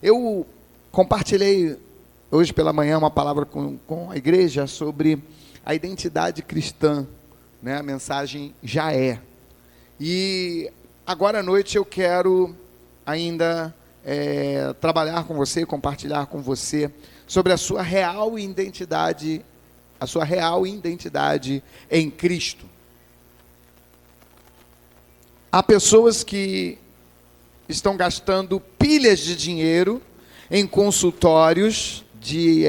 Eu compartilhei hoje pela manhã uma palavra com a igreja sobre a identidade cristã, né? A mensagem já é. E agora à noite eu quero ainda trabalhar com você, compartilhar com você sobre a sua real identidade em Cristo. Há pessoas que estão gastando pilhas de dinheiro em consultórios de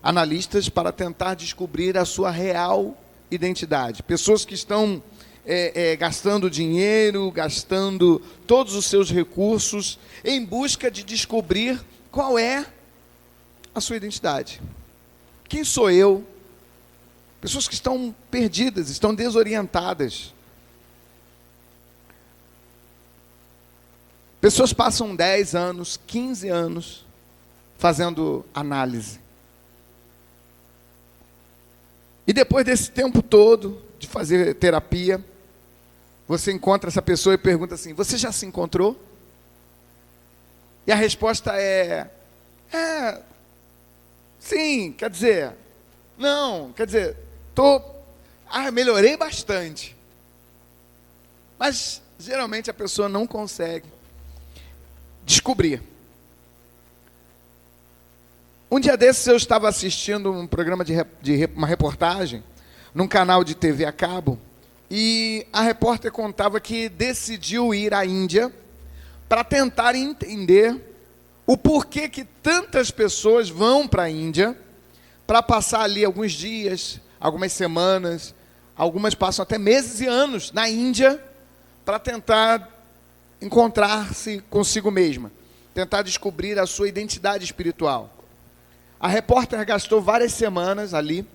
analistas para tentar descobrir a sua real identidade. Pessoas que estão gastando dinheiro, gastando todos os seus recursos em busca de descobrir qual é a sua identidade. Quem sou eu? Pessoas que estão perdidas, estão desorientadas. Pessoas passam 10 anos, 15 anos fazendo análise. E depois desse tempo todo de fazer terapia, você encontra essa pessoa e pergunta assim: você já se encontrou? E a resposta é sim, quer dizer, não, quer dizer, melhorei bastante. Mas geralmente a pessoa não consegue descobrir. Um dia desses eu estava assistindo um programa de uma reportagem num canal de TV a cabo, e a repórter contava que decidiu ir à Índia para tentar entender o porquê que tantas pessoas vão para a Índia para passar ali alguns dias, algumas semanas, algumas passam até meses e anos na Índia para tentar encontrar-se consigo mesma, tentar descobrir a sua identidade espiritual. A repórter gastou várias semanas ali.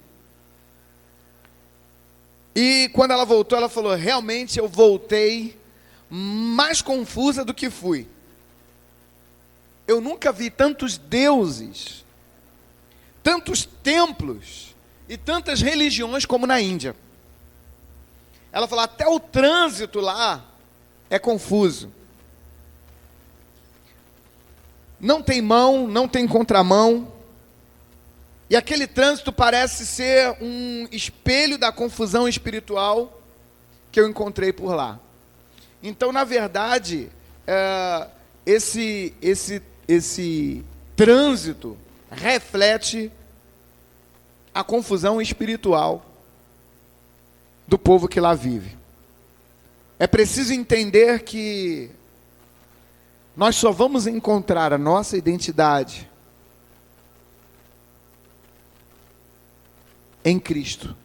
E quando ela voltou, ela falou: realmente eu voltei mais confusa do que fui. Eu nunca vi tantos deuses, tantos templos e tantas religiões como na Índia. Ela falou: até o trânsito lá é confuso. Não tem mão, não tem contramão. E aquele trânsito parece ser um espelho da confusão espiritual que eu encontrei por lá. Então, na verdade, esse trânsito reflete a confusão espiritual do povo que lá vive. É preciso entender que nós só vamos encontrar a nossa identidade em Cristo.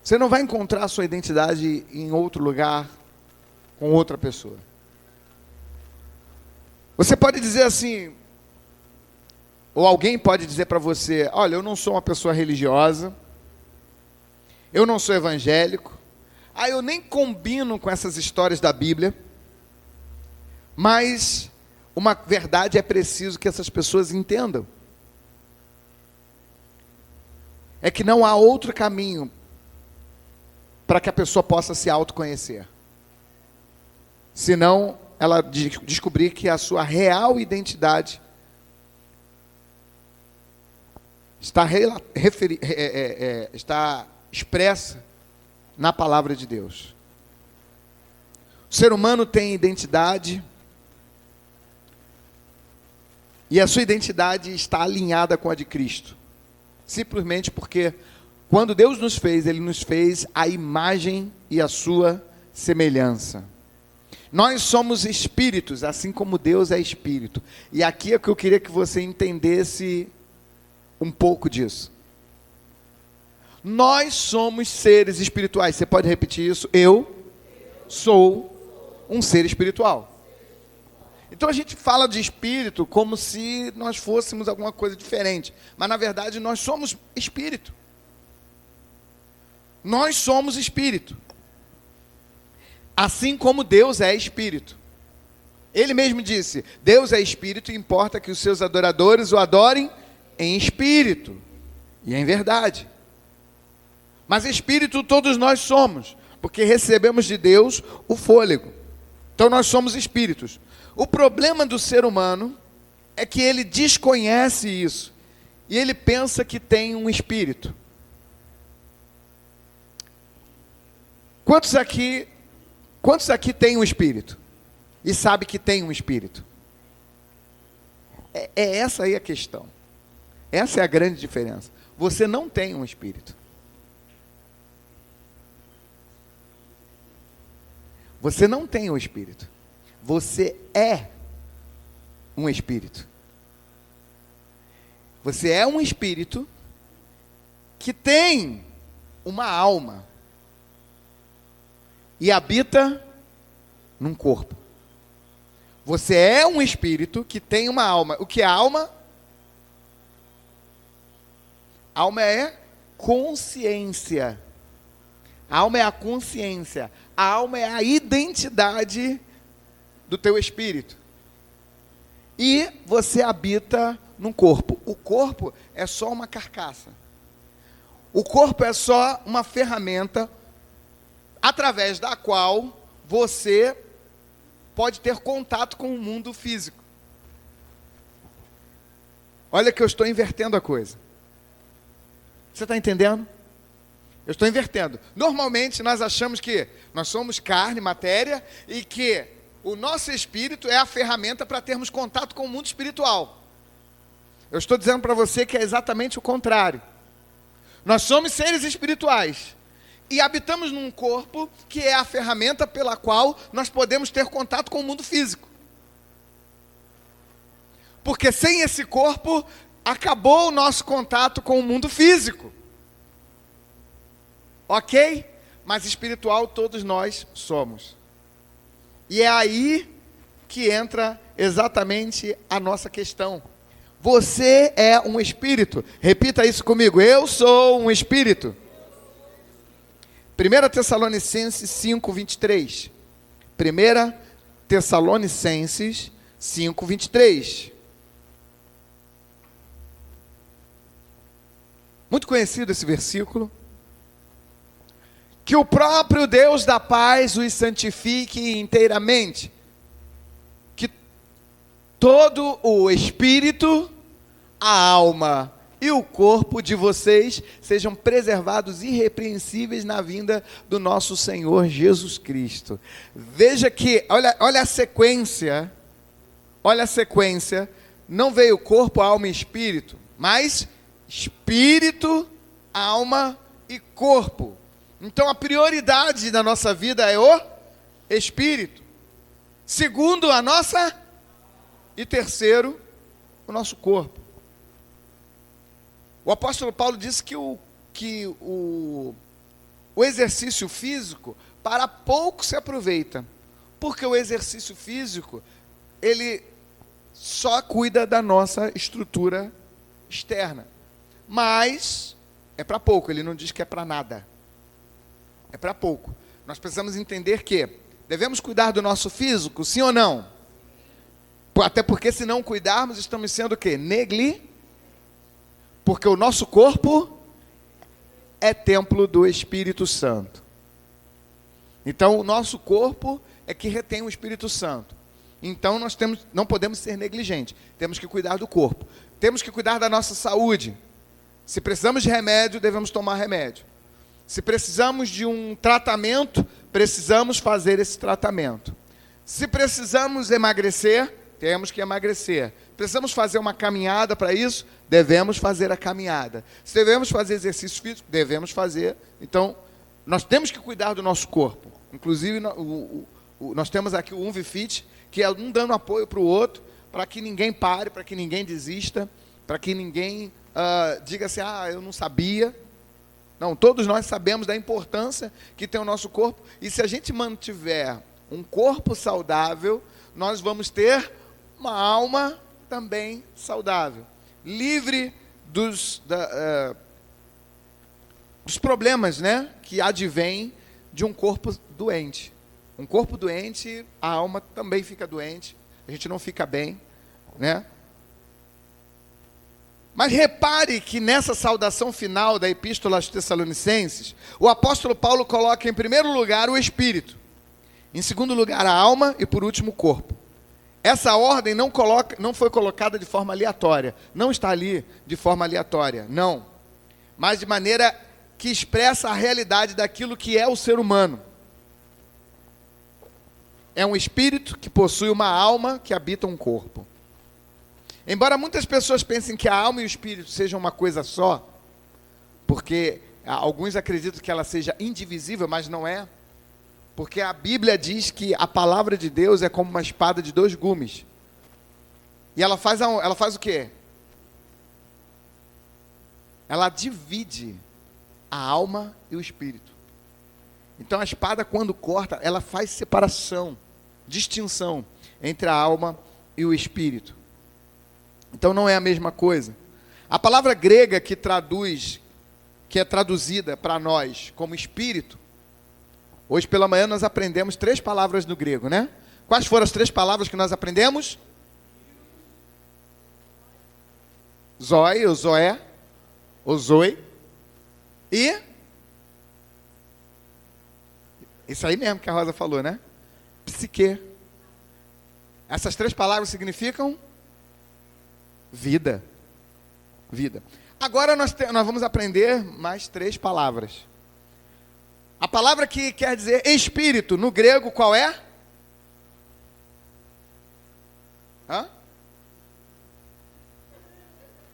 Você não vai encontrar a sua identidade em outro lugar, com outra pessoa. Você pode dizer assim, ou alguém pode dizer para você: olha, eu não sou uma pessoa religiosa, eu não sou evangélico, eu nem combino com essas histórias da Bíblia, mas uma verdade é preciso que essas pessoas entendam. É que não há outro caminho para que a pessoa possa se autoconhecer, senão ela descobrir que a sua real identidade está expressa na palavra de Deus. O ser humano tem identidade, e a sua identidade está alinhada com a de Cristo. Simplesmente porque quando Deus nos fez, Ele nos fez à imagem e à sua semelhança. Nós somos espíritos, assim como Deus é espírito. E aqui é que eu queria que você entendesse um pouco disso. Nós somos seres espirituais. Você pode repetir isso? Eu sou um ser espiritual. Então a gente fala de espírito como se nós fôssemos alguma coisa diferente. Mas na verdade nós somos espírito. Nós somos espírito. Assim como Deus é espírito. Ele mesmo disse: Deus é espírito e importa que os seus adoradores o adorem em espírito e em verdade. Mas espírito todos nós somos, porque recebemos de Deus o fôlego. Então nós somos espíritos. O problema do ser humano é que ele desconhece isso. E ele pensa que tem um espírito. Quantos aqui tem um espírito? E sabe que tem um espírito? É essa aí a questão. Essa é a grande diferença. Você não tem um espírito. Você não tem um espírito. Você é um espírito. Você é um espírito que tem uma alma e habita num corpo. Você é um espírito que tem uma alma. O que é alma? Alma é consciência. A alma é a consciência. A alma é a identidade do teu espírito. E você habita num corpo. O corpo é só uma carcaça. O corpo é só uma ferramenta através da qual você pode ter contato com o mundo físico. Olha que eu estou invertendo a coisa. Você está entendendo? Eu estou invertendo. Normalmente nós achamos que nós somos carne, matéria, e que o nosso espírito é a ferramenta para termos contato com o mundo espiritual. Eu estou dizendo para você que é exatamente o contrário. Nós somos seres espirituais e habitamos num corpo que é a ferramenta pela qual nós podemos ter contato com o mundo físico. Porque sem esse corpo, acabou o nosso contato com o mundo físico. Ok? Mas espiritual todos nós somos. E é aí que entra exatamente a nossa questão. Você é um espírito. Repita isso comigo. Eu sou um espírito. 1 Tessalonicenses 5, 23. 1 Tessalonicenses 5, 23. Muito conhecido esse versículo. Que o próprio Deus da paz os santifique inteiramente. Que todo o espírito, a alma e o corpo de vocês sejam preservados irrepreensíveis na vinda do nosso Senhor Jesus Cristo. Veja que, olha a sequência, não veio corpo, alma e espírito, mas espírito, alma e corpo. Então a prioridade da nossa vida é o espírito. Segundo, a nossa. E terceiro, o nosso corpo. O apóstolo Paulo disse que o exercício físico para pouco se aproveita. Porque o exercício físico, ele só cuida da nossa estrutura externa. Mas é para pouco, ele não diz que é para nada. É para pouco. Nós precisamos entender que devemos cuidar do nosso físico, sim ou não? Até porque se não cuidarmos, estamos sendo o quê? Porque o nosso corpo é templo do Espírito Santo. Então o nosso corpo é que retém o Espírito Santo. Então nós não podemos ser negligentes. Temos que cuidar do corpo. Temos que cuidar da nossa saúde. Se precisamos de remédio, devemos tomar remédio. Se precisamos de um tratamento, precisamos fazer esse tratamento. Se precisamos emagrecer, temos que emagrecer. Precisamos fazer uma caminhada para isso, devemos fazer a caminhada. Se devemos fazer exercício físico, devemos fazer. Então, nós temos que cuidar do nosso corpo. Inclusive, nós temos aqui o UNVIFIT, que é um dando apoio para o outro, para que ninguém pare, para que ninguém desista, para que ninguém diga assim, eu não sabia. Não, todos nós sabemos da importância que tem o nosso corpo. E se a gente mantiver um corpo saudável, nós vamos ter uma alma também saudável. Livre dos problemas, né, que advêm de um corpo doente. Um corpo doente, a alma também fica doente. A gente não fica bem, né? Mas repare que nessa saudação final da Epístola aos Tessalonicenses, o apóstolo Paulo coloca em primeiro lugar o Espírito. Em segundo lugar, a alma e por último, o corpo. Essa ordem não foi colocada de forma aleatória. Não está ali de forma aleatória, não. Mas de maneira que expressa a realidade daquilo que é o ser humano. É um espírito que possui uma alma que habita um corpo. Embora muitas pessoas pensem que a alma e o espírito sejam uma coisa só, porque alguns acreditam que ela seja indivisível, mas não é. Porque a Bíblia diz que a palavra de Deus é como uma espada de 2 gumes. E ela faz o quê? Ela divide a alma e o espírito. Então a espada, quando corta, ela faz separação, distinção entre a alma e o espírito. Então não é a mesma coisa. A palavra grega que é traduzida para nós como espírito, hoje pela manhã nós aprendemos 3 palavras no grego, né? Quais foram as 3 palavras que nós aprendemos? Zoe, ou zoé, ou zoe, e isso aí mesmo que a Rosa falou, né? Psique. Essas 3 palavras significam vida. Vida. Agora nós vamos aprender mais 3 palavras. A palavra que quer dizer espírito, no grego, qual é?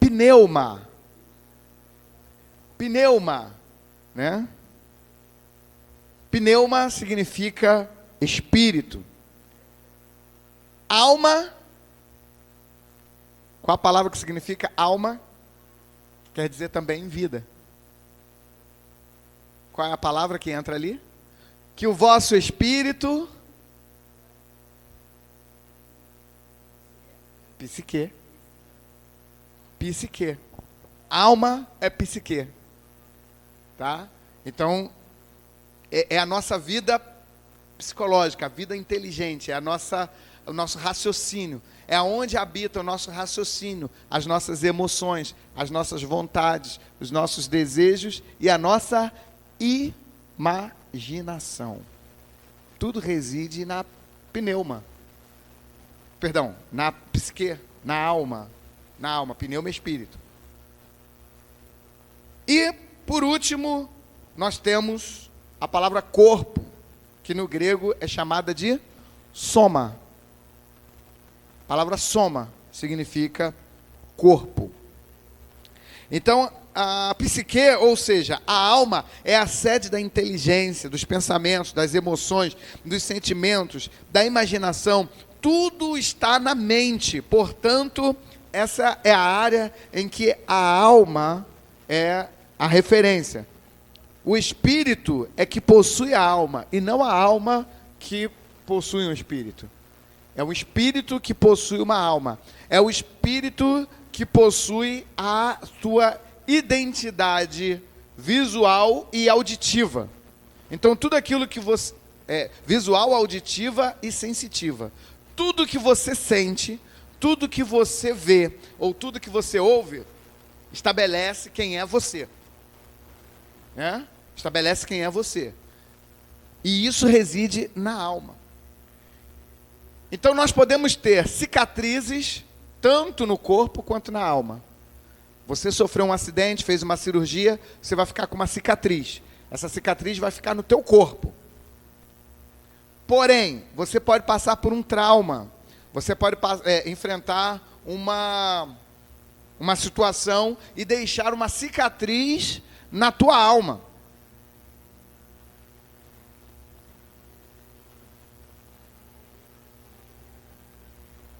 Pneuma. Pneuma, né? Pneuma significa espírito. Alma, qual a palavra que significa alma? Quer dizer também vida. Qual é a palavra que entra ali? Que o vosso espírito... Psique. Psique. Alma é psique. Tá? Então, é a nossa vida psicológica, a vida inteligente, é o nosso raciocínio. É onde habita o nosso raciocínio, as nossas emoções, as nossas vontades, os nossos desejos e a nossa imaginação. Tudo reside na pneuma. Perdão, na psique, na alma. Na alma, pneuma é espírito. E, por último, nós temos a palavra corpo, que no grego é chamada de soma. A palavra soma significa corpo. Então, a psique, ou seja, a alma, é a sede da inteligência, dos pensamentos, das emoções, dos sentimentos, da imaginação. Tudo está na mente. Portanto, essa é a área em que a alma é a referência. O espírito é que possui a alma, e não a alma que possui um espírito. É o espírito que possui uma alma. É o espírito que possui a sua identidade visual e auditiva. Então, tudo aquilo que você... visual, auditiva e sensitiva. Tudo que você sente, tudo que você vê, ou tudo que você ouve, estabelece quem é você. Né? Estabelece quem é você. E isso reside na alma. Então nós podemos ter cicatrizes tanto no corpo quanto na alma. Você sofreu um acidente, fez uma cirurgia, você vai ficar com uma cicatriz. Essa cicatriz vai ficar no teu corpo. Porém, você pode passar por um trauma. Você pode enfrentar uma situação e deixar uma cicatriz na tua alma.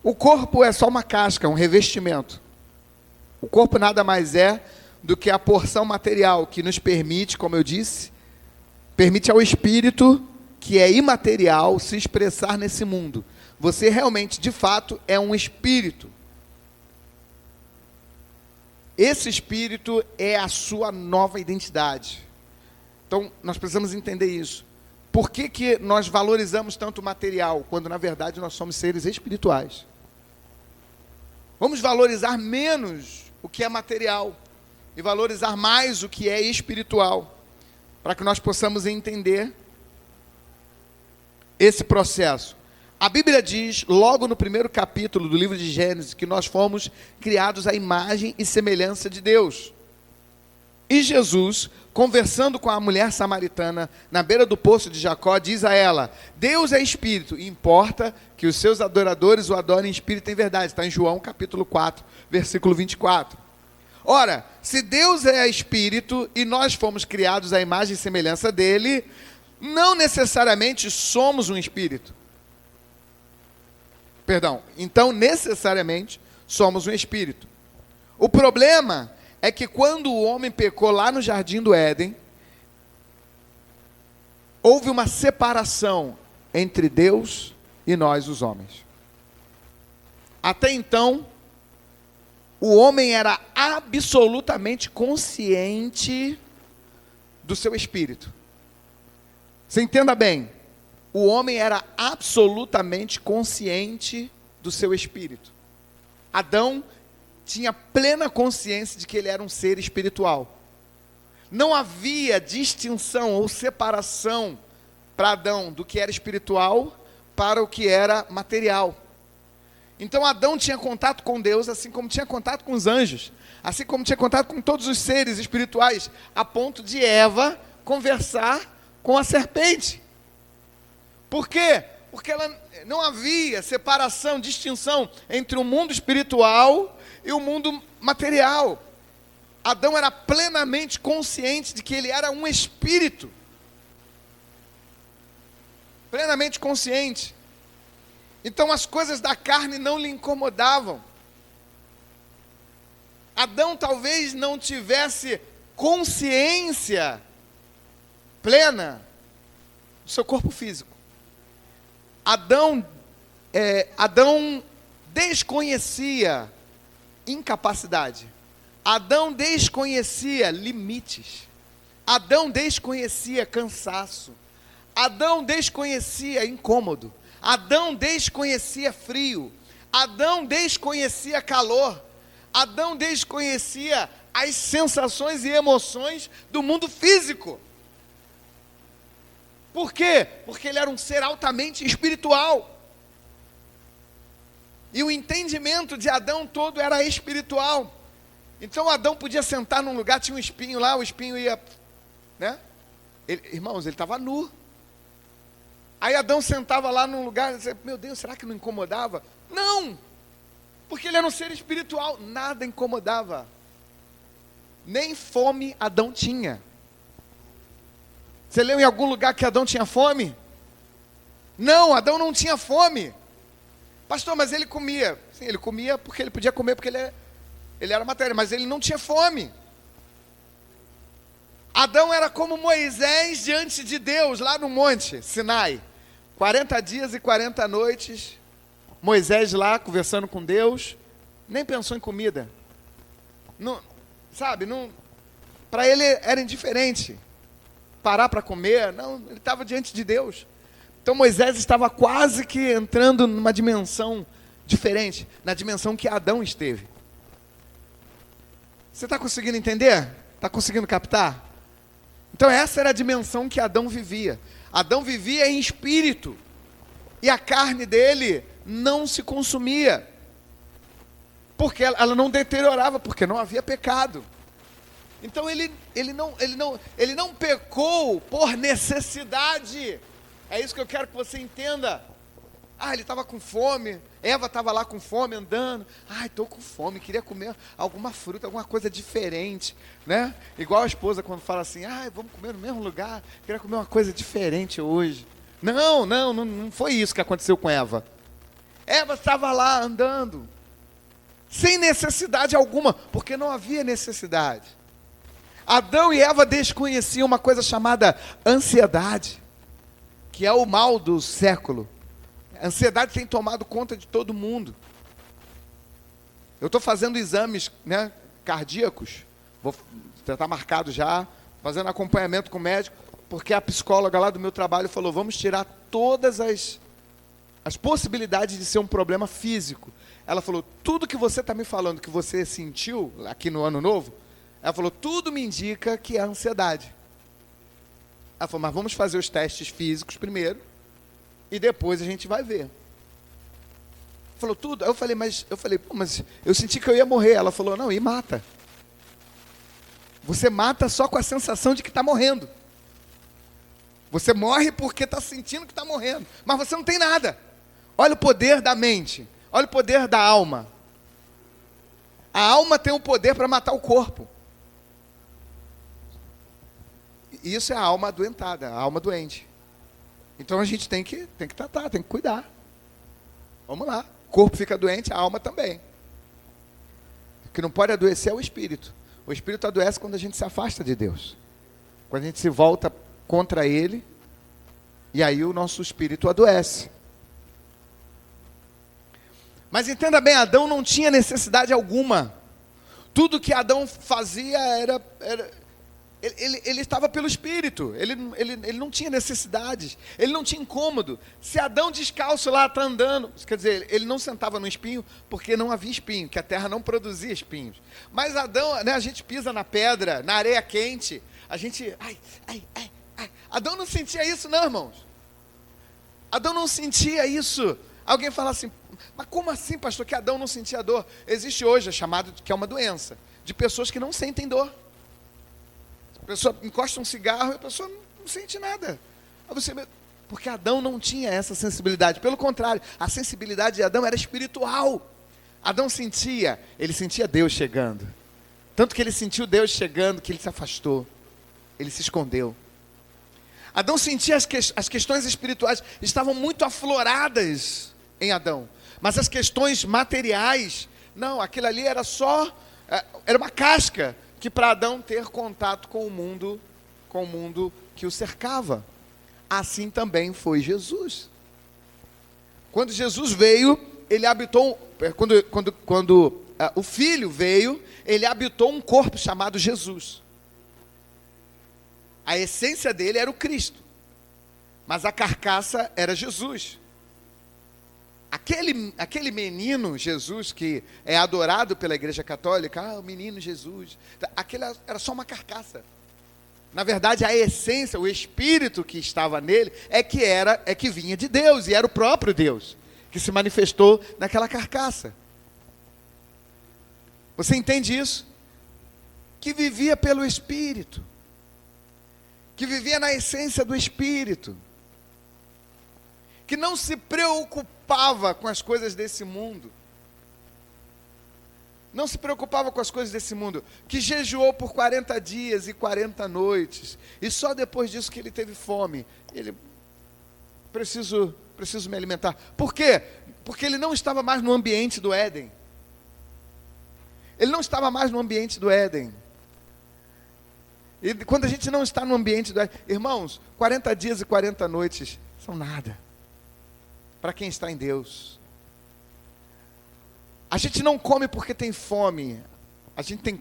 O corpo é só uma casca, um revestimento. O corpo nada mais é do que a porção material que nos permite, como eu disse, permite ao espírito, que é imaterial, se expressar nesse mundo. Você realmente, de fato, é um espírito. Esse espírito é a sua nova identidade. Então, nós precisamos entender isso. Por que nós valorizamos tanto o material, quando, na verdade, nós somos seres espirituais? Vamos valorizar menos o que é material e valorizar mais o que é espiritual, para que nós possamos entender esse processo? A Bíblia diz, logo no primeiro capítulo do livro de Gênesis, que nós fomos criados à imagem e semelhança de Deus. E Jesus, conversando com a mulher samaritana na beira do poço de Jacó, diz a ela: Deus é espírito, e importa que os seus adoradores o adorem em espírito e em verdade. Está em João capítulo 4, versículo 24. Ora, se Deus é espírito e nós fomos criados à imagem e semelhança dele, não necessariamente somos um espírito. Então necessariamente somos um espírito. O problema é que quando o homem pecou lá no jardim do Éden, houve uma separação entre Deus e nós, os homens. Até então, o homem era absolutamente consciente do seu espírito. Você entenda bem, o homem era absolutamente consciente do seu espírito. Adão tinha plena consciência de que ele era um ser espiritual. Não havia distinção ou separação para Adão do que era espiritual para o que era material. Então Adão tinha contato com Deus, assim como tinha contato com os anjos, assim como tinha contato com todos os seres espirituais, a ponto de Eva conversar com a serpente. Por quê? Porque não havia separação, distinção entre o mundo espiritual e o mundo material. Adão era plenamente consciente de que ele era um espírito. Plenamente consciente. Então as coisas da carne não lhe incomodavam. Adão talvez não tivesse consciência plena do seu corpo físico. Adão desconhecia incapacidade. Adão desconhecia limites. Adão desconhecia cansaço. Adão desconhecia incômodo. Adão desconhecia frio. Adão desconhecia calor. Adão desconhecia as sensações e emoções do mundo físico. Por quê? Porque ele era um ser altamente espiritual. E o entendimento de Adão todo era espiritual. Então Adão podia sentar num lugar, tinha um espinho lá, o espinho ia, né? Irmãos, ele estava nu. Aí Adão sentava lá num lugar e dizia, meu Deus, será que não incomodava? Não! Porque ele era um ser espiritual, nada incomodava. Nem fome Adão tinha. Você leu em algum lugar que Adão tinha fome? Não, Adão não tinha fome. Pastor, mas ele comia. Sim, ele comia porque ele podia comer, porque ele era matéria, mas ele não tinha fome. Adão era como Moisés diante de Deus, lá no monte Sinai. 40 dias e 40 noites, Moisés lá, conversando com Deus, nem pensou em comida. Não, sabe, para ele era indiferente. Parar para comer, não, ele estava diante de Deus. Então Moisés estava quase que entrando numa dimensão diferente, na dimensão que Adão esteve. Você está conseguindo entender? Está conseguindo captar? Então essa era a dimensão que Adão vivia. Adão vivia em espírito. E a carne dele não se consumia. Porque ela não deteriorava, porque não havia pecado. Então ele não pecou por necessidade. É isso que eu quero que você entenda. Ele estava com fome. Eva estava lá com fome, andando. Estou com fome, queria comer alguma fruta, alguma coisa diferente, né? Igual a esposa quando fala assim, vamos comer no mesmo lugar, queria comer uma coisa diferente hoje. Não foi isso que aconteceu com Eva. Eva estava lá andando, sem necessidade alguma, porque não havia necessidade. Adão e Eva desconheciam uma coisa chamada ansiedade, que é o mal do século. A ansiedade tem tomado conta de todo mundo. Eu estou fazendo exames, né, cardíacos, está marcado já, fazendo acompanhamento com o médico, porque a psicóloga lá do meu trabalho falou, vamos tirar todas as possibilidades de ser um problema físico. Ela falou, tudo que você está me falando, que você sentiu aqui no ano novo, ela falou, tudo me indica que é ansiedade. Ela falou, mas vamos fazer os testes físicos primeiro, e depois a gente vai ver. Falou tudo? Aí eu falei, pô, mas eu senti que eu ia morrer. Ela falou, não, e mata. Você mata só com a sensação de que está morrendo. Você morre porque está sentindo que está morrendo. Mas você não tem nada. Olha o poder da mente. Olha o poder da alma. A alma tem o poder para matar o corpo. E isso é a alma adoentada, a alma doente. Então a gente tem que tratar, tem que cuidar. Vamos lá. O corpo fica doente, a alma também. O que não pode adoecer é o espírito. O espírito adoece quando a gente se afasta de Deus. Quando a gente se volta contra Ele, e aí o nosso espírito adoece. Mas entenda bem, Adão não tinha necessidade alguma. Tudo que Adão fazia ele estava pelo Espírito, ele não tinha necessidades, ele não tinha incômodo. Se Adão descalço lá está andando, quer dizer, ele não sentava no espinho, porque não havia espinho, que a terra não produzia espinhos. Mas Adão, né, a gente pisa na pedra, na areia quente, a gente, ai. Adão não sentia isso não, irmãos. Adão não sentia isso. Alguém fala assim, mas como assim, pastor, que Adão não sentia dor? Existe hoje, chamado que é uma doença, de pessoas que não sentem dor. A pessoa encosta um cigarro e a pessoa não sente nada. Porque Adão não tinha essa sensibilidade. Pelo contrário, a sensibilidade de Adão era espiritual. Adão sentia, ele sentia Deus chegando. Tanto que ele sentiu Deus chegando, que ele se afastou. Ele se escondeu. Adão sentia as questões espirituais estavam muito afloradas em Adão. Mas as questões materiais, não, aquilo ali era era uma casca que para Adão ter contato com o mundo que o cercava. Assim também foi Jesus. Quando Jesus veio, ele habitou, quando o Filho veio, ele habitou um corpo chamado Jesus. A essência dele era o Cristo, mas a carcaça era Jesus. Aquele menino Jesus que é adorado pela Igreja Católica, o menino Jesus, aquele era só uma carcaça. Na verdade, a essência, o espírito que estava nele é que vinha de Deus, e era o próprio Deus que se manifestou naquela carcaça. Você entende isso? Que vivia pelo Espírito, que vivia na essência do Espírito, que não se preocupava com as coisas desse mundo, não se preocupava com as coisas desse mundo, que jejuou por 40 dias e 40 noites, e só depois disso que ele teve fome. Ele, preciso me alimentar. Por quê? Porque ele não estava mais no ambiente do Éden. Ele não estava mais no ambiente do Éden. E quando a gente não está no ambiente do Éden, irmãos, 40 dias e 40 noites são nada para quem está em Deus. A gente não come porque tem fome. A gente tem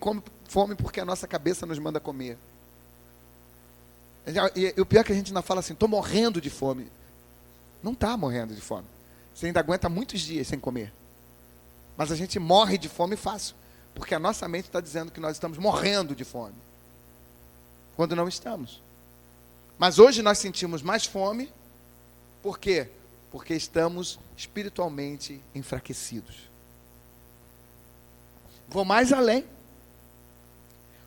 fome porque a nossa cabeça nos manda comer. E o pior é que a gente ainda fala assim, estou morrendo de fome. Não está morrendo de fome. Você ainda aguenta muitos dias sem comer. Mas a gente morre de fome fácil, porque a nossa mente está dizendo que nós estamos morrendo de fome, quando não estamos. Mas hoje nós sentimos mais fome. Por quê? Porque estamos espiritualmente enfraquecidos. Vou mais além.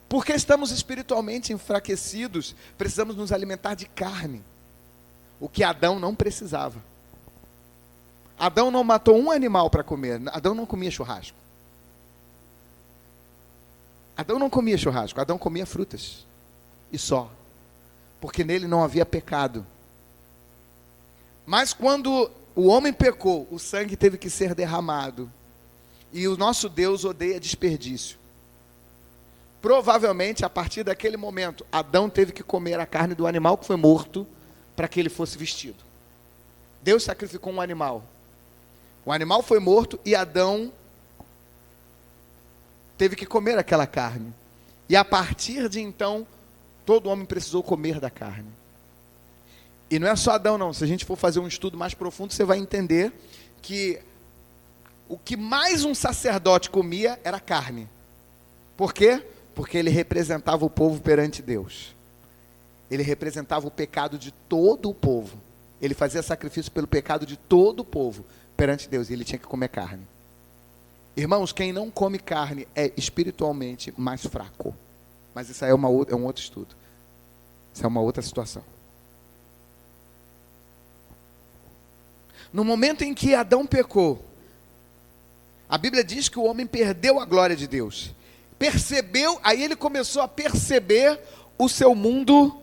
Porque estamos espiritualmente enfraquecidos, precisamos nos alimentar de carne, o que Adão não precisava. Adão não matou um animal para comer. Adão não comia churrasco. Adão não comia churrasco. Adão comia frutas. E só. Porque nele não havia pecado. Mas quando o homem pecou, o sangue teve que ser derramado. E o nosso Deus odeia desperdício. Provavelmente, a partir daquele momento, Adão teve que comer a carne do animal que foi morto, para que ele fosse vestido. Deus sacrificou um animal. O animal foi morto e Adão teve que comer aquela carne. E a partir de então, todo homem precisou comer da carne. E não é só Adão não, se a gente for fazer um estudo mais profundo, você vai entender que o que mais um sacerdote comia era carne. Por quê? Porque ele representava o povo perante Deus. Ele representava o pecado de todo o povo. Ele fazia sacrifício pelo pecado de todo o povo perante Deus, e ele tinha que comer carne. Irmãos, quem não come carne é espiritualmente mais fraco. Mas isso aí é um outro estudo. Isso é uma outra situação. No momento em que Adão pecou, a Bíblia diz que o homem perdeu a glória de Deus. Percebeu, aí ele começou a perceber o seu mundo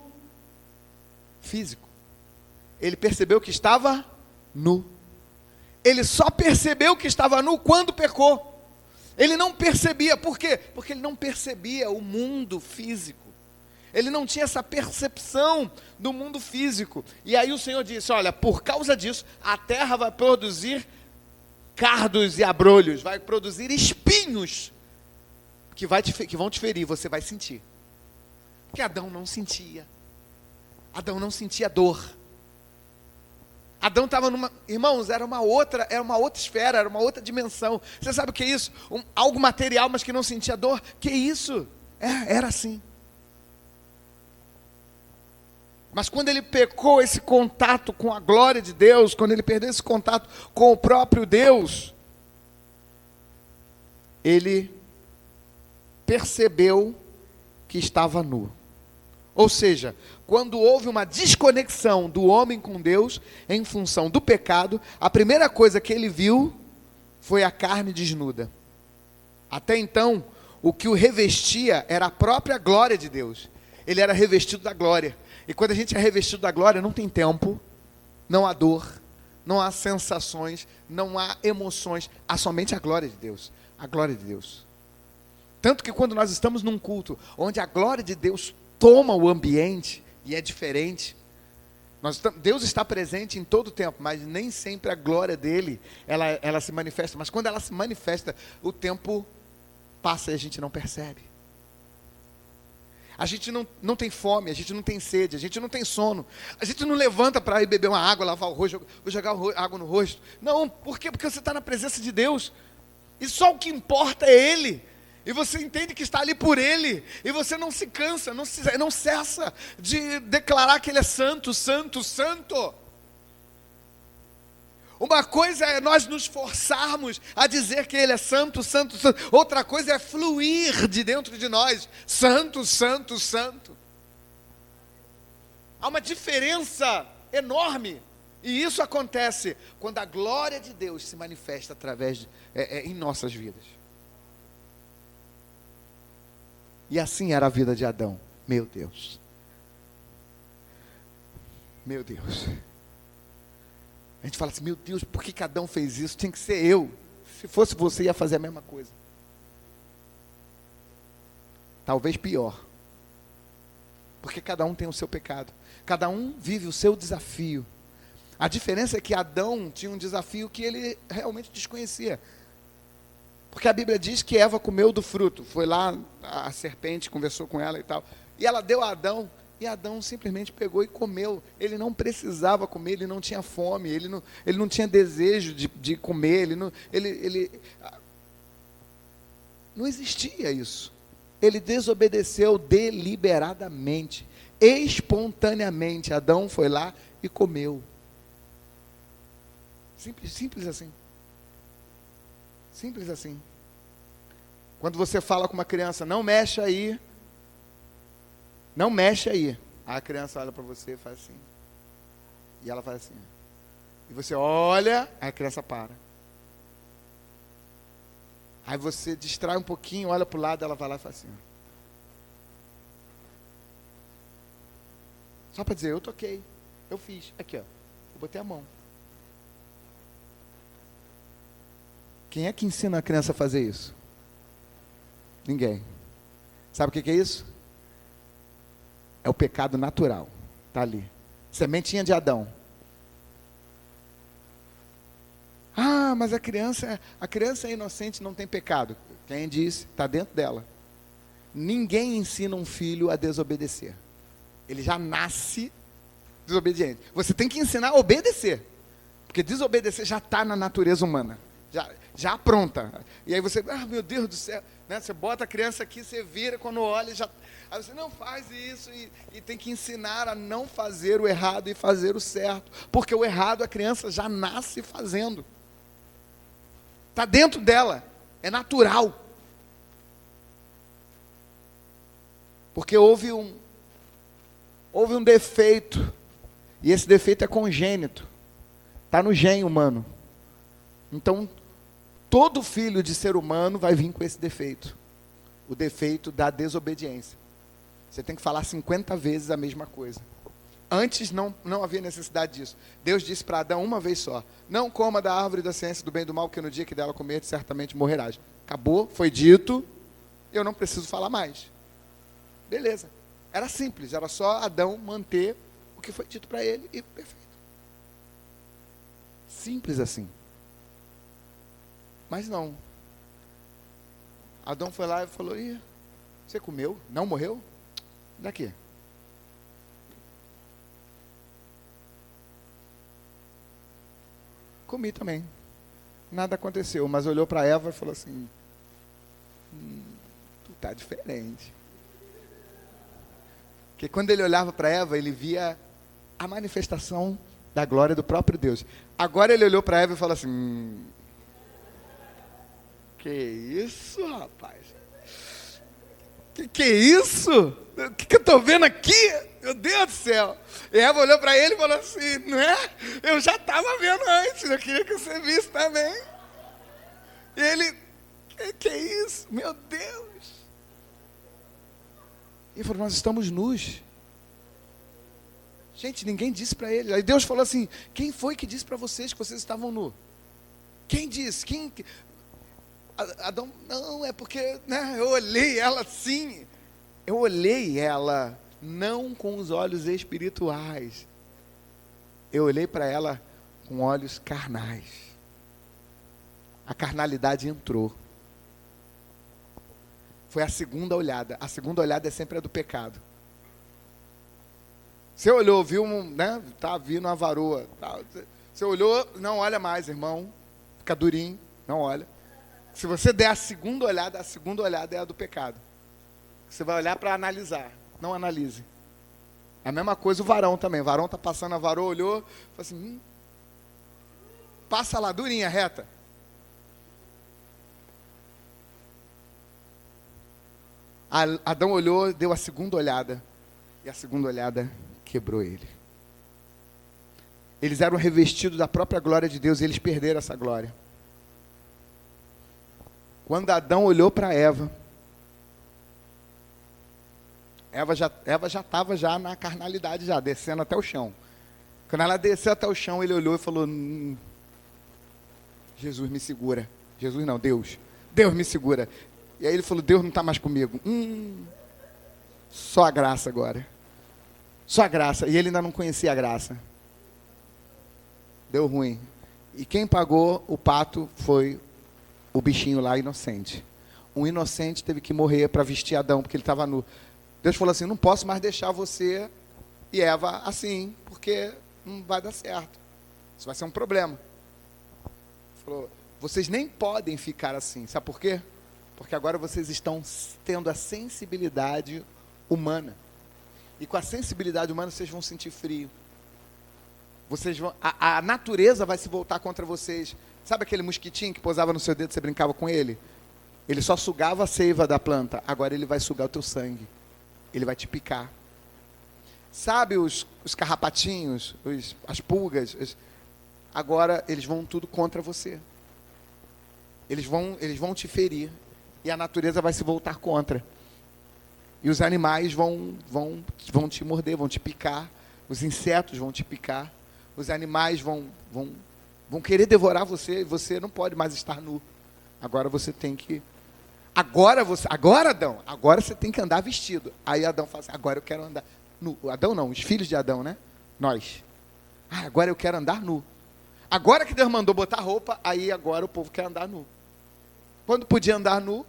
físico. Ele percebeu que estava nu. Ele só percebeu que estava nu quando pecou. Ele não percebia, por quê? Porque ele não percebia o mundo físico. Ele não tinha essa percepção do mundo físico. E aí o Senhor disse, olha, por causa disso, a terra vai produzir cardos e abrolhos, vai produzir espinhos que vão te ferir, você vai sentir. Porque Adão não sentia. Adão não sentia dor. Adão estava numa... Irmãos, era uma outra esfera, era uma outra dimensão. Você sabe o que é isso? Algo material, mas que não sentia dor? Que isso? Era assim. Mas quando ele pecou esse contato com a glória de Deus, quando ele perdeu esse contato com o próprio Deus, ele percebeu que estava nu. Ou seja, quando houve uma desconexão do homem com Deus, em função do pecado, a primeira coisa que ele viu foi a carne desnuda. Até então, o que o revestia era a própria glória de Deus. Ele era revestido da glória. E quando a gente é revestido da glória, não tem tempo, não há dor, não há sensações, não há emoções, há somente a glória de Deus. A glória de Deus. Tanto que quando nós estamos num culto, onde a glória de Deus toma o ambiente, e é diferente, Deus está presente em todo o tempo, mas nem sempre a glória dele, ela se manifesta. Mas quando ela se manifesta, o tempo passa e a gente não percebe. A gente não tem fome, a gente não tem sede, a gente não tem sono. A gente não levanta para ir beber uma água, lavar o rosto, vou jogar água no rosto. Não, por quê? Porque você está na presença de Deus. E só o que importa é Ele. E você entende que está ali por Ele. E você não se cansa, não cessa de declarar que Ele é santo, santo, santo. Uma coisa é nós nos forçarmos a dizer que Ele é santo, santo, santo. Outra coisa é fluir de dentro de nós. Santo, santo, santo. Há uma diferença enorme. E isso acontece quando a glória de Deus se manifesta através em nossas vidas. E assim era a vida de Adão. Meu Deus. Meu Deus. A gente fala assim, meu Deus, por que Adão fez isso? Tinha que ser eu. Se fosse você, ia fazer a mesma coisa. Talvez pior. Porque cada um tem o seu pecado. Cada um vive o seu desafio. A diferença é que Adão tinha um desafio que ele realmente desconhecia. Porque a Bíblia diz que Eva comeu do fruto. Foi lá, a serpente conversou com ela e tal. E ela deu a Adão. E Adão simplesmente pegou e comeu. Ele não precisava comer, ele não tinha fome, ele não tinha desejo de comer, não existia isso. Ele desobedeceu deliberadamente, espontaneamente. Adão foi lá e comeu. Simples assim. Simples assim. Quando você fala com uma criança, não mexe aí. Não mexe aí. Aí a criança olha para você e faz assim. E ela faz assim. E você olha, aí a criança para. Aí você distrai um pouquinho, olha para o lado, ela vai lá e faz assim. Só para dizer, eu toquei, eu fiz. Aqui, ó, eu botei a mão. Quem é que ensina a criança a fazer isso? Ninguém. Sabe o que é isso? É o pecado natural. Está ali. Sementinha de Adão. Ah, mas a criança é inocente, não tem pecado. Quem disse? Está dentro dela. Ninguém ensina um filho a desobedecer. Ele já nasce desobediente. Você tem que ensinar a obedecer. Porque desobedecer já está na natureza humana. Já pronta. E aí você, meu Deus do céu. Né? Você bota a criança aqui, você vira, quando olha, já... Aí você não faz isso e tem que ensinar a não fazer o errado e fazer o certo. Porque o errado a criança já nasce fazendo. Está dentro dela, é natural. Porque houve um defeito, e esse defeito é congênito. Está no gene humano. Então, todo filho de ser humano vai vir com esse defeito. O defeito da desobediência. Você tem que falar 50 vezes a mesma coisa. Antes não havia necessidade disso. Deus disse para Adão uma vez só: não coma da árvore da ciência do bem e do mal, que no dia que dela comer, certamente morrerás. Acabou, foi dito, eu não preciso falar mais. Beleza. Era simples, era só Adão manter o que foi dito para ele e perfeito. Simples assim. Mas não. Adão foi lá e falou: ih, você comeu? Não morreu? Daqui. Comi também. Nada aconteceu, mas olhou para Eva e falou assim: tu tá diferente. Porque quando ele olhava para Eva, ele via a manifestação da glória do próprio Deus. Agora ele olhou para Eva e falou assim: que isso, rapaz? Que é isso? O que eu estou vendo aqui? Meu Deus do céu. E Eva olhou para ele e falou assim: não é? Eu já estava vendo antes, eu queria que você visse também. E ele: que é isso? Meu Deus. E ele falou: nós estamos nus. Gente, ninguém disse para ele. Aí Deus falou assim: quem foi que disse para vocês que vocês estavam nus? Quem disse? Adão: não, é porque, né, eu olhei ela assim. Eu olhei ela não com os olhos espirituais. Eu olhei para ela com olhos carnais. A carnalidade entrou. Foi a segunda olhada. A segunda olhada é sempre a do pecado. Você olhou, viu, né? Tá vindo uma varoa. Tá, você olhou, não olha mais, irmão. Fica durinho, não olha. Se você der a segunda olhada é a do pecado. Você vai olhar para analisar, não analise. A mesma coisa o varão também. O varão está passando, a varoa olhou, falou assim: passa lá, durinha, reta. Adão olhou, deu a segunda olhada. E a segunda olhada quebrou ele. Eles eram revestidos da própria glória de Deus e eles perderam essa glória. Quando Adão olhou para Eva já estava já na carnalidade, já descendo até o chão. Quando ela desceu até o chão, ele olhou e falou: Jesus me segura. Jesus não, Deus me segura. E aí ele falou: Deus não está mais comigo. Só a graça agora. Só a graça. E ele ainda não conhecia a graça. Deu ruim. E quem pagou o pato foi o bichinho lá, inocente. Um inocente teve que morrer para vestir Adão, porque ele estava nu. Deus falou assim: não posso mais deixar você e Eva assim, porque não vai dar certo. Isso vai ser um problema. Ele falou: vocês nem podem ficar assim. Sabe por quê? Porque agora vocês estão tendo a sensibilidade humana. E com a sensibilidade humana vocês vão sentir frio. A natureza vai se voltar contra vocês. Sabe aquele mosquitinho que pousava no seu dedo e você brincava com ele? Ele só sugava a seiva da planta. Agora ele vai sugar o teu sangue. Ele vai te picar. Sabe os carrapatinhos, as pulgas? Agora eles vão tudo contra você. Eles vão te ferir. E a natureza vai se voltar contra. E os animais vão te morder, vão te picar. Os insetos vão te picar. Os animais vão querer devorar você. E você não pode mais estar nu. Agora você tem que... Agora, Adão, agora você tem que andar vestido. Aí Adão fala assim: agora eu quero andar nu. Adão não, os filhos de Adão, né? Nós. Agora eu quero andar nu. Agora que Deus mandou botar roupa, aí agora o povo quer andar nu. Quando podia andar nu,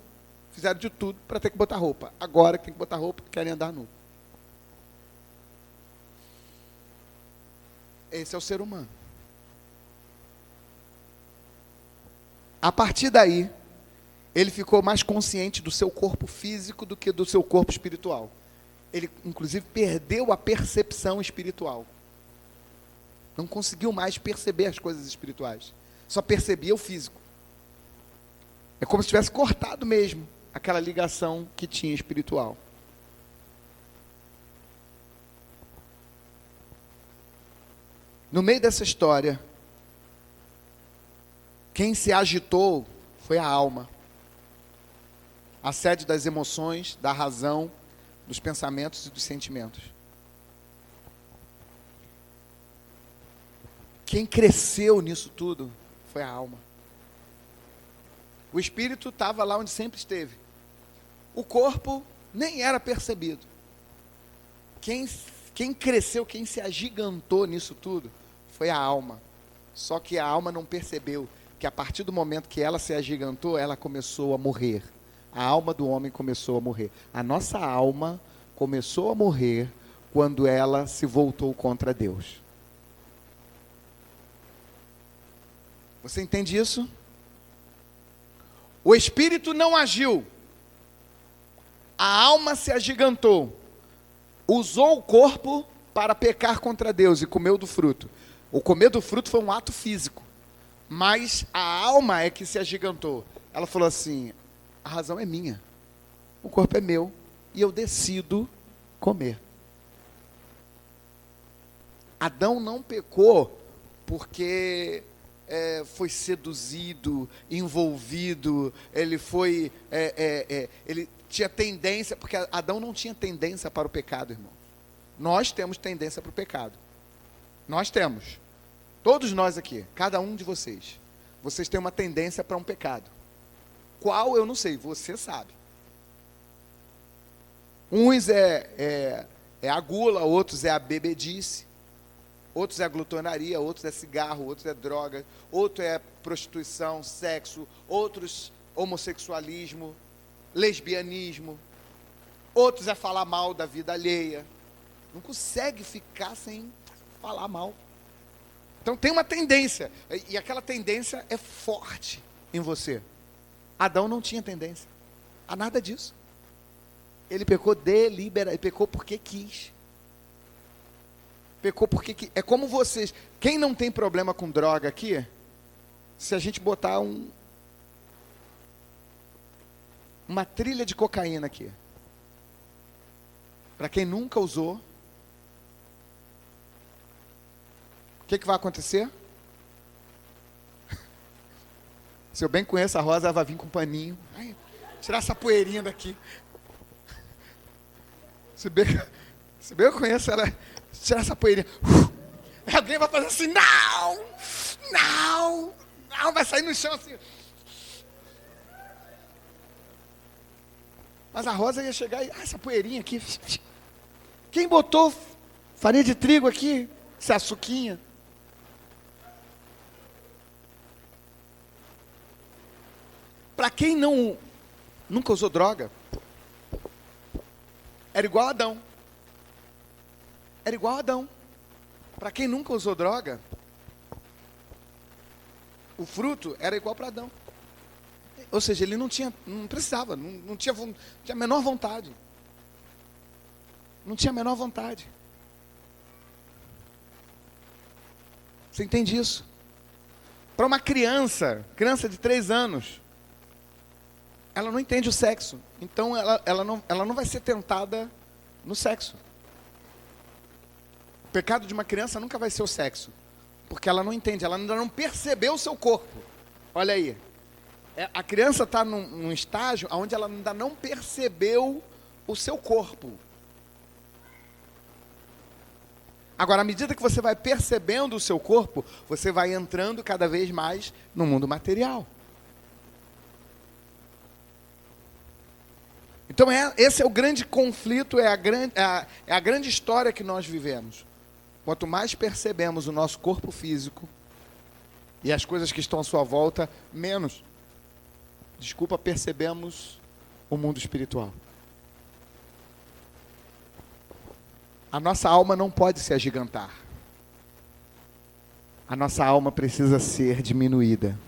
fizeram de tudo para ter que botar roupa. Agora que tem que botar roupa, querem andar nu. Esse é o ser humano. A partir daí, ele ficou mais consciente do seu corpo físico do que do seu corpo espiritual. Ele, inclusive, perdeu a percepção espiritual. Não conseguiu mais perceber as coisas espirituais. Só percebia o físico. É como se tivesse cortado mesmo aquela ligação que tinha espiritual. No meio dessa história, quem se agitou foi a alma. A sede das emoções, da razão, dos pensamentos e dos sentimentos. Quem cresceu nisso tudo foi a alma. O espírito estava lá onde sempre esteve. O corpo nem era percebido. Quem cresceu, quem se agigantou nisso tudo foi a alma. Só que a alma não percebeu que a partir do momento que ela se agigantou, ela começou a morrer. A alma do homem começou a morrer. A nossa alma começou a morrer quando ela se voltou contra Deus. Você entende isso? O espírito não agiu. A alma se agigantou. Usou o corpo para pecar contra Deus e comeu do fruto. O comer do fruto foi um ato físico. Mas a alma é que se agigantou. Ela falou assim: a razão é minha. O corpo é meu. E eu decido comer. Adão não pecou porque foi seduzido, envolvido, ele foi, ele tinha tendência, porque Adão não tinha tendência para o pecado, irmão. Nós temos tendência para o pecado. Nós temos. Todos nós aqui, cada um de vocês. Vocês têm uma tendência para um pecado. Qual eu não sei, você sabe. Uns é a gula, outros é a bebedice. Outros é a glutonaria, outros é cigarro, outros é droga, outro é prostituição, sexo, outros homossexualismo, lesbianismo, outros é falar mal da vida alheia. Não consegue ficar sem falar mal. Então tem uma tendência, e aquela tendência é forte em você. Adão não tinha tendência a nada disso. Ele pecou deliberadamente, ele pecou porque quis. Pecou porque é como vocês. Quem não tem problema com droga aqui, se a gente botar uma trilha de cocaína aqui, para quem nunca usou, o que vai acontecer? Se eu bem conheço a Rosa, ela vai vir com um paninho. Ai, tirar essa poeirinha daqui. Se bem eu conheço ela, tirar essa poeirinha. Alguém vai fazer assim: não, vai sair no chão assim. Mas a Rosa ia chegar e, essa poeirinha aqui. Quem botou farinha de trigo aqui? Essa açuquinha. Para quem nunca usou droga, era igual a Adão. Era igual a Adão. Para quem nunca usou droga, o fruto era igual para Adão. Ou seja, ele não precisava, não tinha a menor vontade. Não tinha a menor vontade. Você entende isso? Para uma criança de 3 anos, ela não entende o sexo. Então ela não vai ser tentada no sexo. O pecado de uma criança nunca vai ser o sexo, porque ela não entende, ela ainda não percebeu o seu corpo. Olha aí, a criança está num estágio onde ela ainda não percebeu o seu corpo. Agora, à medida que você vai percebendo o seu corpo, você vai entrando cada vez mais no mundo material. Então esse é o grande conflito, é a grande história que nós vivemos. Quanto mais percebemos o nosso corpo físico e as coisas que estão à sua volta, menos, percebemos o mundo espiritual. A nossa alma não pode se agigantar. A nossa alma precisa ser diminuída.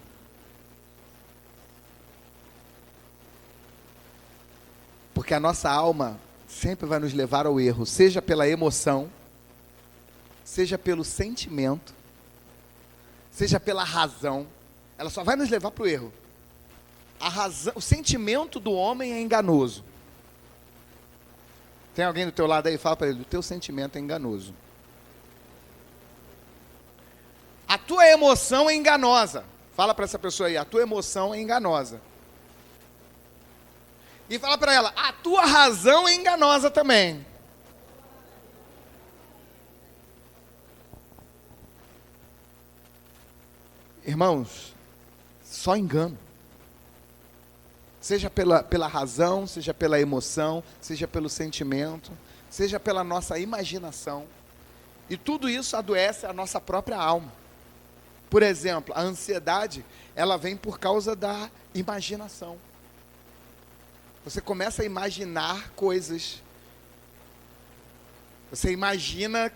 Porque a nossa alma sempre vai nos levar ao erro, seja pela emoção, seja pelo sentimento, seja pela razão. Ela só vai nos levar para o erro. A razão, o sentimento do homem é enganoso. Tem alguém do teu lado aí? Fala para ele, o teu sentimento é enganoso. A tua emoção é enganosa. Fala para essa pessoa aí, a tua emoção é enganosa. E fala para ela, a tua razão é enganosa também. Irmãos, só engano. Seja pela razão, seja pela emoção, seja pelo sentimento, seja pela nossa imaginação. E tudo isso adoece a nossa própria alma. Por exemplo, a ansiedade, ela vem por causa da imaginação. Você começa a imaginar coisas. Você imagina,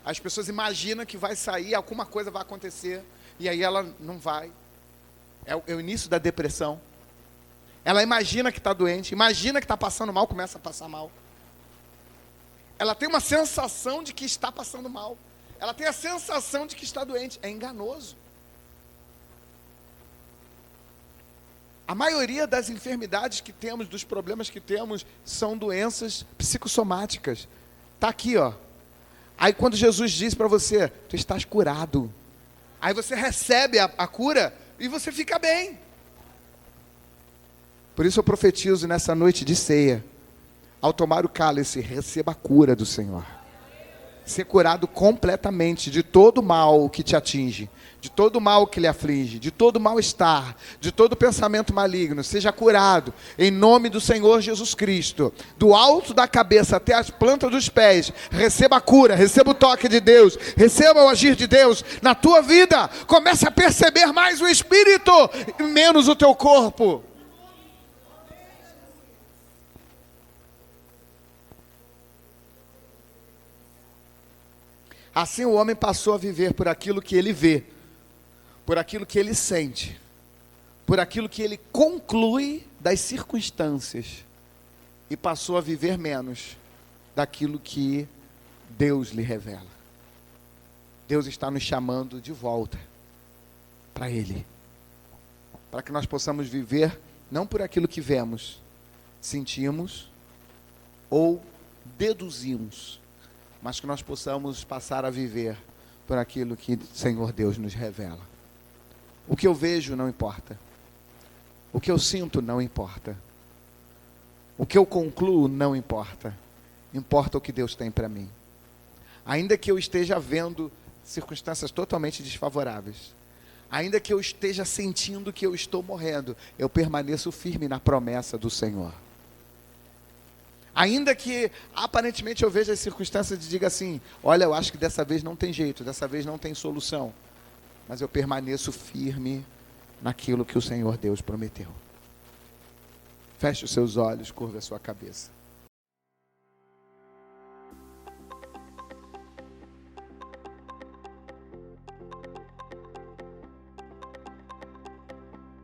as pessoas imaginam que vai sair, alguma coisa vai acontecer, e aí ela não vai. É o início da depressão. Ela imagina que está doente, imagina que está passando mal, começa a passar mal. Ela tem uma sensação de que está passando mal. Ela tem a sensação de que está doente. É enganoso. A maioria das enfermidades que temos, dos problemas que temos, são doenças psicossomáticas. Está aqui, ó. Aí quando Jesus diz para você, tu estás curado. Aí você recebe a cura e você fica bem. Por isso eu profetizo nessa noite de ceia. Ao tomar o cálice, receba a cura do Senhor. Ser curado completamente de todo mal que te atinge, de todo mal que lhe aflige, de todo mal-estar, de todo pensamento maligno. Seja curado em nome do Senhor Jesus Cristo. Do alto da cabeça até as plantas dos pés, receba a cura, receba o toque de Deus, receba o agir de Deus na tua vida. Comece a perceber mais o Espírito e menos o teu corpo. Assim o homem passou a viver por aquilo que ele vê, por aquilo que ele sente, por aquilo que ele conclui das circunstâncias, e passou a viver menos daquilo que Deus lhe revela. Deus está nos chamando de volta para Ele, para que nós possamos viver não por aquilo que vemos, sentimos ou deduzimos, mas que nós possamos passar a viver por aquilo que o Senhor Deus nos revela. O que eu vejo não importa. O que eu sinto não importa. O que eu concluo não importa. Importa o que Deus tem para mim. Ainda que eu esteja vendo circunstâncias totalmente desfavoráveis, ainda que eu esteja sentindo que eu estou morrendo, eu permaneço firme na promessa do Senhor. Ainda que aparentemente eu veja as circunstâncias e diga assim, olha, eu acho que dessa vez não tem jeito, dessa vez não tem solução, mas eu permaneço firme naquilo que o Senhor Deus prometeu. Feche os seus olhos, curva a sua cabeça.